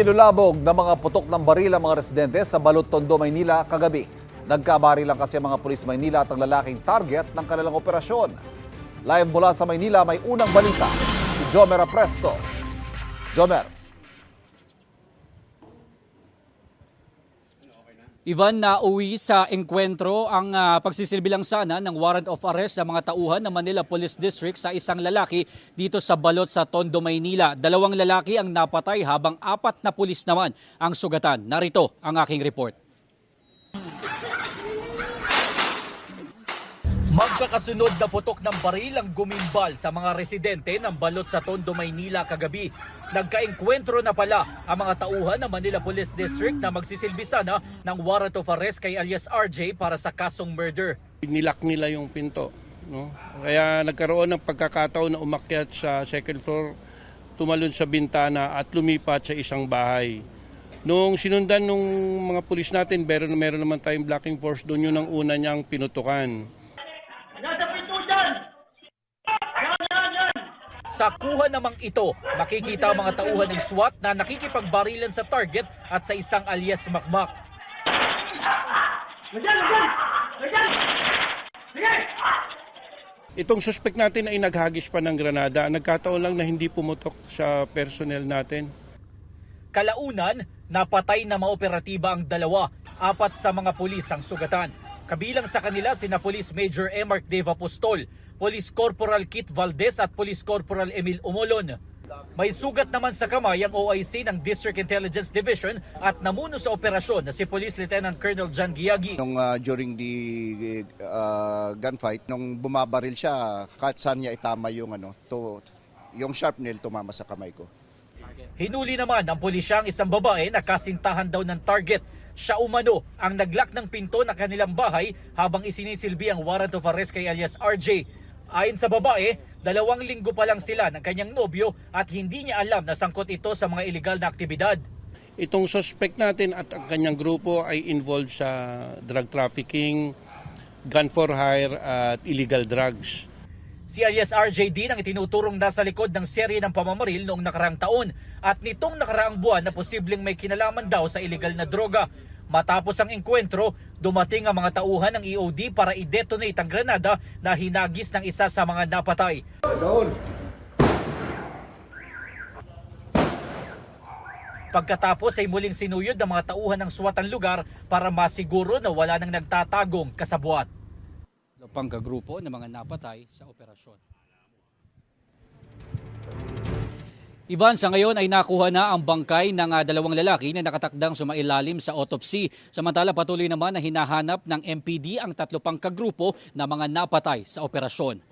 Kinulabog ng mga putok ng baril ang mga residente sa Balot Tondo, Maynila kagabi. Nagkabarilan kasi ang mga pulis Maynila at ang lalaking target ng kanilang operasyon. Live mula sa Maynila, may unang balita si Jomer Apresto. Jomer. Ivan, nauwi sa engkwentro ang pagsisilbilang sana ng warrant of arrest ng mga tauhan ng Manila Police District sa isang lalaki dito sa Balot sa Tondo, Maynila. 2 lalaki ang napatay habang 4 na pulis naman ang sugatan. Narito ang aking report. Magkakasunod na putok ng baril ang gumimbal sa mga residente ng Balot sa Tondo, Maynila kagabi. Nagkaengkwentro na pala ang mga tauhan ng Manila Police District na magsisilbi sana ng warrant of arrest kay alias RJ para sa kasong murder. Nilak nila yung pinto, no? Kaya nagkaroon ng pagkakataon na umakyat sa second floor, tumalon sa bintana at lumipat sa isang bahay. Nung sinundan nung mga pulis natin, meron naman tayong blocking force, doon yun ang una niyang pinutukan. Sa kuha namang ito, makikita ang mga tauhan ng SWAT na nakikipagbarilan sa target at sa isang alias makmak. Itong suspect natin ay naghagis pa ng granada. Nagkataon lang na hindi pumutok sa personnel natin. Kalaunan, napatay na maoperatiba ang 2, 4 sa mga pulis ang sugatan. Kabilang sa kanila sina Police Major Emark Dave Apostol, Police Corporal Kit Valdez at Police Corporal Emil Umolon. May sugat naman sa kamay ang OIC ng District Intelligence Division at namuno sa operasyon na si Police Lieutenant Colonel John Giagi. During the gunfight, nung bumabaril siya, kahit saan niya itama yung yung sharp nail tumama sa kamay ko. Hinuli naman ng pulisya ang isang babae na kasintahan daw ng target. Siya umano ang naglock ng pinto ng kanilang bahay habang isinisilbi ang warrant of arrest kay alias RJ. Ayon sa babae, 2 linggo pa lang sila ng kanyang nobyo at hindi niya alam na sangkot ito sa mga iligal na aktibidad. Itong suspect natin at ang kanyang grupo ay involved sa drug trafficking, gun for hire at illegal drugs. Si alias RJ din ang itinuturong nasa likod ng serye ng pamamaril noong nakaraang taon at nitong nakaraang buwan na posibleng may kinalaman daw sa illegal na droga. Matapos ang engkwentro, dumating ang mga tauhan ng EOD para i-detonate ang granada na hinagis ng isa sa mga napatay. Pagkatapos ay muling sinuyod ng mga tauhan ng SWAT ang lugar para masiguro na wala nang nagtatagong kasabwat. Pangkagrupo ng mga napatay sa operasyon. Ivan, sa ngayon ay nakuha na ang bangkay ng 2 lalaki na nakatakdang sumailalim sa autopsy. Samantala patuloy naman na hinahanap ng MPD ang 3 pang kagrupo na mga napatay sa operasyon.